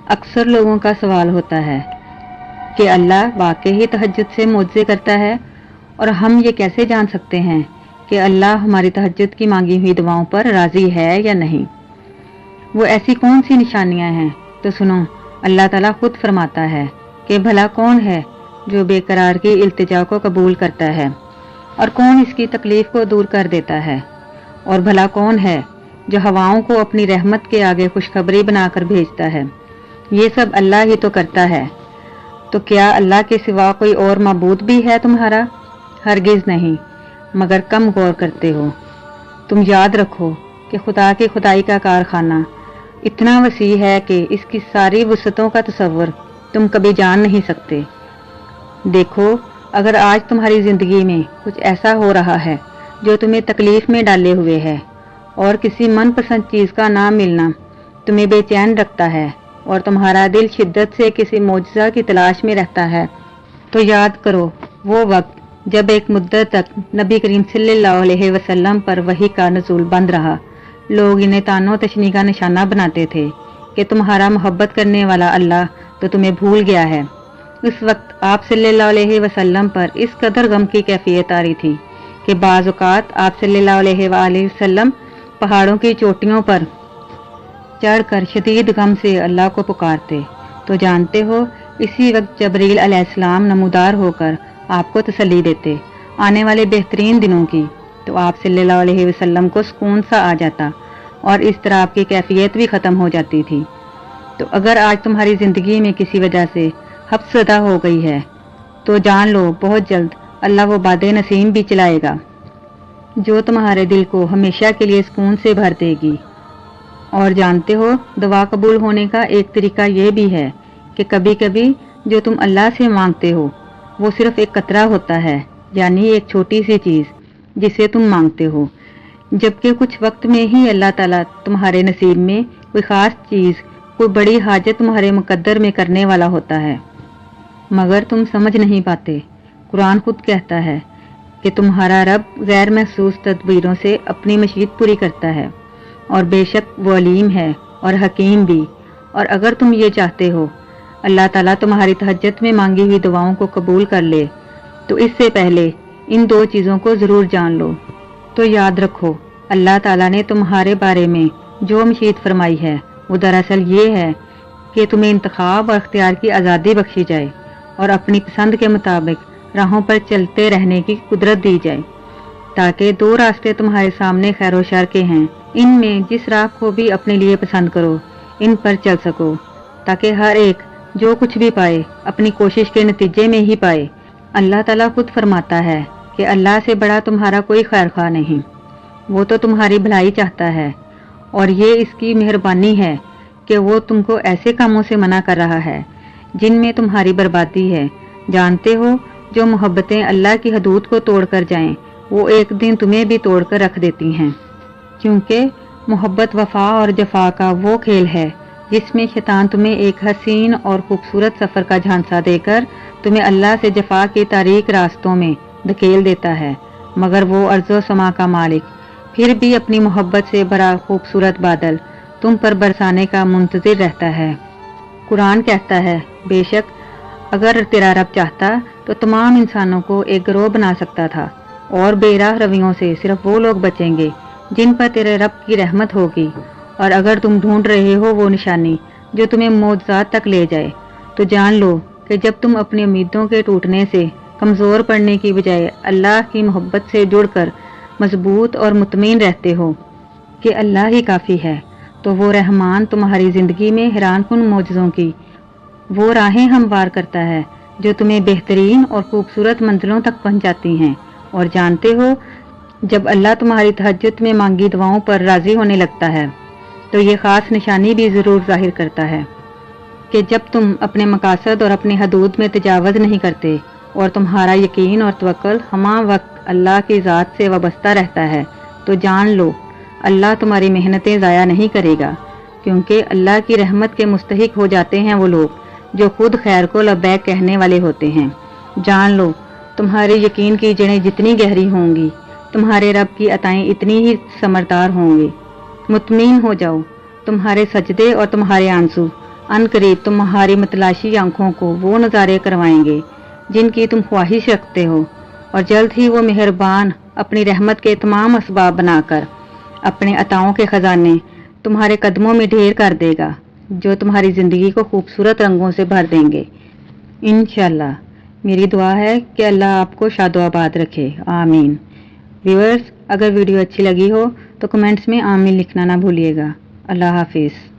अक्सर लोगों का सवाल होता है कि अल्लाह वाकई ही तहज्जुद से मुआवजे करता है, और हम ये कैसे जान सकते हैं कि अल्लाह हमारी तहज्जुद की मांगी हुई दुआओं पर राज़ी है या नहीं। वो ऐसी कौन सी निशानियां हैं? तो सुनो, अल्लाह ताला खुद फरमाता है कि भला कौन है जो बेकरार की इल्तिजा को कबूल करता है, और कौन इसकी तकलीफ को दूर कर देता है, और भला कौन है जो हवाओं को अपनी रहमत के आगे खुशखबरी बनाकर भेजता है। ये सब अल्लाह ही तो करता है। तो क्या अल्लाह के सिवा कोई और माबूद भी है तुम्हारा? हरगिज़ नहीं, मगर कम गौर करते हो। तुम याद रखो कि खुदा की खुदाई का कारखाना इतना वसी है कि इसकी सारी वसतों का तसव्वुर तुम कभी जान नहीं सकते। देखो, अगर आज तुम्हारी ज़िंदगी में कुछ ऐसा हो रहा है जो तुम्हें तकलीफ़ में डाले हुए है, और किसी मनपसंद चीज़ का ना मिलना तुम्हें बेचैन रखता है, और तुम्हारा दिल शिद्दत से किसी मौजज़ा की तलाश में रहता है, तो याद करो वो वक्त जब एक मुद्दत तक नबी करीम सल्लल्लाहु अलैहि वसल्लम पर वही का नुज़ूल बंद रहा। लोग इन्हें तानो तशनी का निशाना बनाते थे कि तुम्हारा मोहब्बत करने वाला अल्लाह तो तुम्हें भूल गया है। उस वक्त आप सल्लल्लाहु अलैहि वसल्लम पर इस कदर गम की कैफियत आ रही थी कि बाज़ औक़ात आप सल्लल्लाहु अलैहि वसल्लम पहाड़ों की चोटियों पर चढ़कर शदीद गम से अल्लाह को पुकारते। तो जानते हो, इसी वक्त जबरील अलैहिस्सलाम नमूदार होकर आपको तसल्ली देते आने वाले बेहतरीन दिनों की, तो आप सल्लल्लाहु अलैहि वसल्लम को सुकून सा आ जाता, और इस तरह आपकी कैफियत भी ख़त्म हो जाती थी। तो अगर आज तुम्हारी ज़िंदगी में किसी वजह से हफ्सदा हो गई है, तो जान लो बहुत जल्द अल्लाह वो बादे नसीम भी चलाएगा जो तुम्हारे दिल को हमेशा के लिए सुकून से भर देगी। और जानते हो, दुआ कबूल होने का एक तरीका ये भी है कि कभी कभी जो तुम अल्लाह से मांगते हो वो सिर्फ एक कतरा होता है, यानी एक छोटी सी चीज़ जिसे तुम मांगते हो, जबकि कुछ वक्त में ही अल्लाह ताला तुम्हारे नसीब में कोई ख़ास चीज़, कोई बड़ी हाजत तुम्हारे मुकद्दर में करने वाला होता है, मगर तुम समझ नहीं पाते। कुरान खुद कहता है कि तुम्हारा रब गैर महसूस तदबीरों से अपनी मशीद पूरी करता है, और बेशक वो अलीम है और हकीम भी। और अगर तुम ये चाहते हो अल्लाह ताला तुम्हारी तहज्जुद में मांगी हुई दुआओं को कबूल कर ले, तो इससे पहले इन दो चीज़ों को ज़रूर जान लो। तो याद रखो, अल्लाह ताला ने तुम्हारे बारे में जो मशीद फरमाई है वो दरअसल ये है कि तुम्हें इंतखाब और अख्तियार की आज़ादी बख्शी जाए, और अपनी पसंद के मुताबिक राहों पर चलते रहने की कुदरत दी जाए, ताकि दो रास्ते तुम्हारे सामने खैर व शर के हैं, इनमें जिस राह को भी अपने लिए पसंद करो इन पर चल सको, ताकि हर एक जो कुछ भी पाए अपनी कोशिश के नतीजे में ही पाए। अल्लाह ताला खुद फरमाता है कि अल्लाह से बड़ा तुम्हारा कोई खैर खा नहीं, वो तो तुम्हारी भलाई चाहता है, और ये इसकी मेहरबानी है कि वो तुमको ऐसे कामों से मना कर रहा है जिनमें तुम्हारी बर्बादी है। जानते हो, जो मोहब्बतें अल्लाह की हदूद को तोड़ कर जाएं, वो एक दिन तुम्हें भी तोड़ कर रख देती हैं, क्योंकि मोहब्बत वफा और जफा का वो खेल है जिसमें शैतान तुम्हें एक हसीन और खूबसूरत सफ़र का झांसा देकर तुम्हें अल्लाह से जफा के तारीक रास्तों में धकेल देता है, मगर वो अर्ज़ो समा का मालिक फिर भी अपनी मोहब्बत से भरा खूबसूरत बादल तुम पर बरसाने का मुंतज़िर रहता है। कुरान कहता है, बेशक अगर तेरा रब चाहता तो तमाम इंसानों को एक गिरोह बना सकता था, और बेराह रवियों से सिर्फ वो लोग बचेंगे जिन पर तेरे रब की रहमत होगी। और अगर तुम ढूंढ रहे हो वो निशानी जो तुम्हें मौजज़ात तक ले जाए, तो जान लो कि जब तुम अपनी उम्मीदों के टूटने से कमज़ोर पड़ने की बजाय अल्लाह की मोहब्बत से जुड़कर मजबूत और मुतमईन रहते हो कि अल्लाह ही काफ़ी है, तो वो रहमान तुम्हारी ज़िंदगी में हैरानकुन मौजज़ों की वो राहें हमवार करता है जो तुम्हें बेहतरीन और खूबसूरत मंजिलों तक पहुँचाती हैं। और जानते हो, जब अल्लाह तुम्हारी तहज्जुद में मांगी दुआओं पर राज़ी होने लगता है, तो ये ख़ास निशानी भी ज़रूर ज़ाहिर करता है कि जब तुम अपने मकासद और अपने हदूद में तजावज़ नहीं करते, और तुम्हारा यकीन और तवक्कुल हमा वक्त अल्लाह की ज़ात से वाबस्ता रहता है, तो जान लो अल्लाह तुम्हारी मेहनतें ज़ाया नहीं करेगा, क्योंकि अल्लाह की रहमत के मुस्तहिक हो जाते हैं वो लोग जो खुद खैर को लब्बैक कहने वाले होते हैं। जान लो, तुम्हारे यकीन की जड़ें जितनी गहरी होंगी, तुम्हारे रब की अताएं इतनी ही समरदार होंगी। मुतमईन हो जाओ, तुम्हारे सजदे और तुम्हारे आंसू अनकरीब तुम्हारी मतलाशी आंखों को वो नज़ारे करवाएंगे जिनकी तुम ख्वाहिश रखते हो, और जल्द ही वो मेहरबान अपनी रहमत के तमाम असबाब बनाकर अपने अताओं के खजाने तुम्हारे कदमों में ढेर कर देगा, जो तुम्हारी ज़िंदगी को खूबसूरत रंगों से भर देंगे इंशाल्लाह। मेरी दुआ है कि अल्लाह आपको शादो आबाद रखे, आमीन। व्यूअर्स, अगर वीडियो अच्छी लगी हो तो कमेंट्स में आमीन लिखना ना भूलिएगा। अल्लाह हाफिज़।